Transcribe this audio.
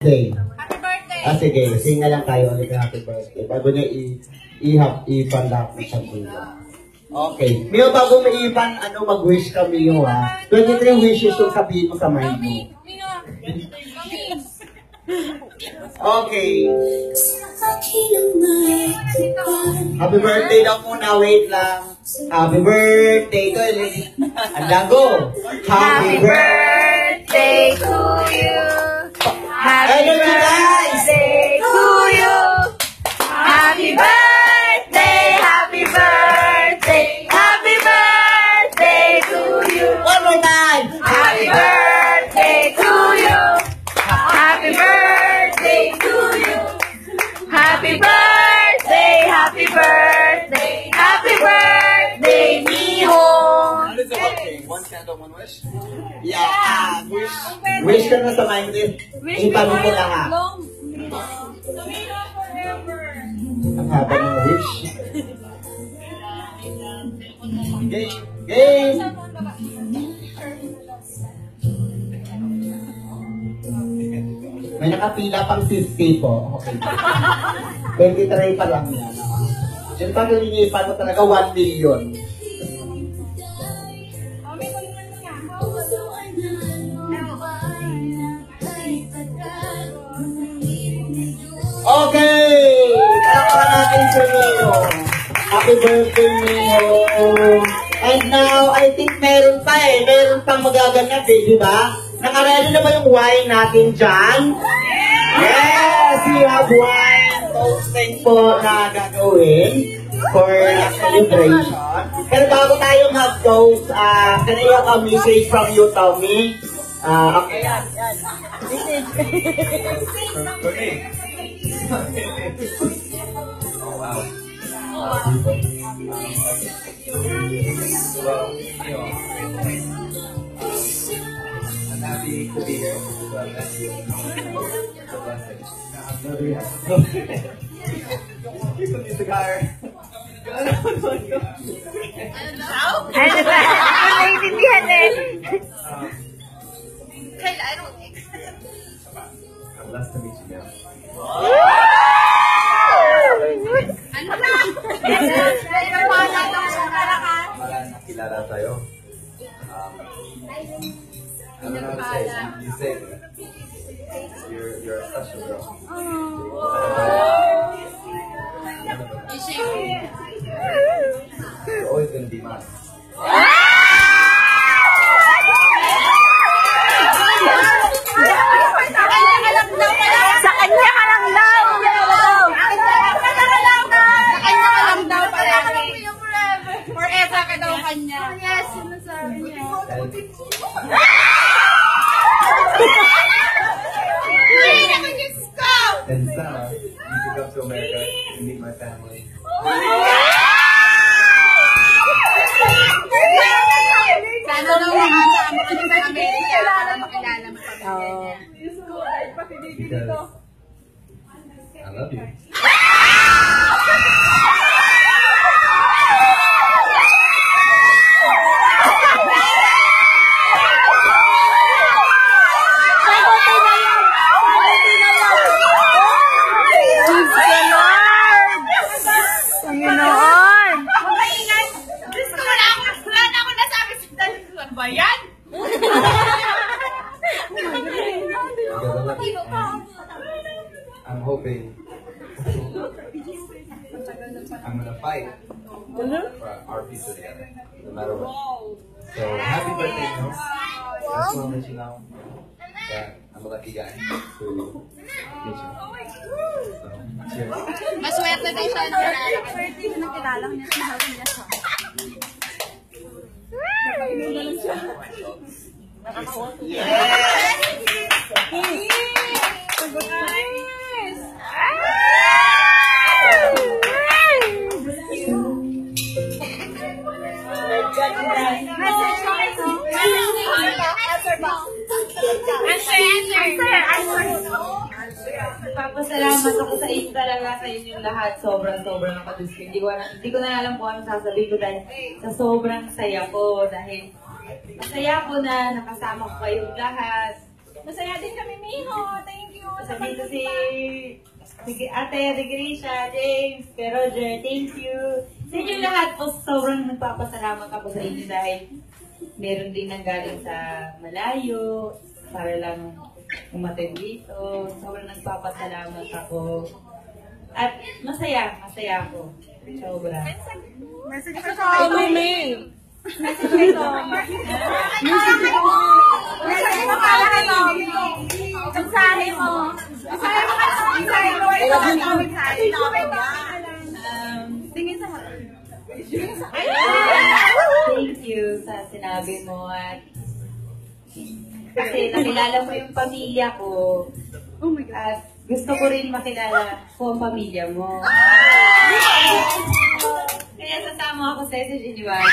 Day. Happy birthday! Sige, sing na lang tayo ulit ng happy birthday. Bago na i-pandap na sa bulo. Okay. Mio, bago maipan, mag-wish kami yun, ha? 23 wishes yung sabihin mo sa mind mo. Okay. Happy birthday daw muna. Wait lang. Happy birthday to you. Go. Happy birthday to you. Happy birthday to you. Happy birthday, happy birthday, happy birthday to you. One more time. Happy birthday to you. Happy birthday to you. Happy birthday, happy birthday, happy birthday, Miho. One candle, one wish? Yeah. Wish ka na sa mind din. Ipanin mo lang, ha? Ang haba ng wish. Game! May nakapila pang 50 po. Okay. 23 pa lang yan. Diyan pag nilinipan mo talaga 1 million. Okay! Kalakpan natin si Mio. Happy birthday, Mio. And now, I think meron pa Meron pang magaganap di ba? Nakaready na ba yung wine natin dyan? Yes! We have wine toasting po na gagawin for a celebration. Pero bago tayo mag-toast, can I have a message from you, Tommy? Okay. For me. Oh, wow. Well, I'm happy to be here. Thank you. It's a blessing. Keep the music higher. Naiintindihan I'm blessed to meet you now. Nakilala tayo. I don't know how to say it. You say it. You're a special girl. You're always gonna be mine. Sa kanya ka lang daw! Forever ka daw kanya. Yes, sinasabi niya. And Sana, you can come to America and meet my family. Sana daw nakasama ka sa Amerika para makilala mo pamilya niya. Because I love you. I'm hoping I'm gonna fight for our future together, no matter what. So happy birthday, Mio. I just want to let you know that I'm a lucky guy to meet you. So, cheers. Maswerte din siya na birthday na nakilala niya sa house niya siya. Papasalamat ako sa inyo talaga, sa inyong lahat. Sobrang nakadusking. Hindi ko na alam kung ano sasabihin ko dahil sa sobrang saya ko. Dahil masaya ko na nakasama ko kayong lahat. Masaya din kami, Miho. Thank you sabihin ko si Ate, si Grisha, James, kay Roger, thank you. Sa inyo lahat po, sobrang nagpapasalamat ako sa inyo dahil meron din nanggaling sa malayo para lang umattend dito. Sobrang nagpapasalamat ako. At masaya ako. Sobra. Message ko sa Message ko. Message mo para kay Mommy. Mensahe mo. Mensahe mo. Tingin sa mga. Thank you sa sinabi mo at kasi nakilala mo yung pamilya ko. Oh my God. At gusto ko rin makilala ko ang pamilya mo. Kaya sasama ako sa SSG, di ba?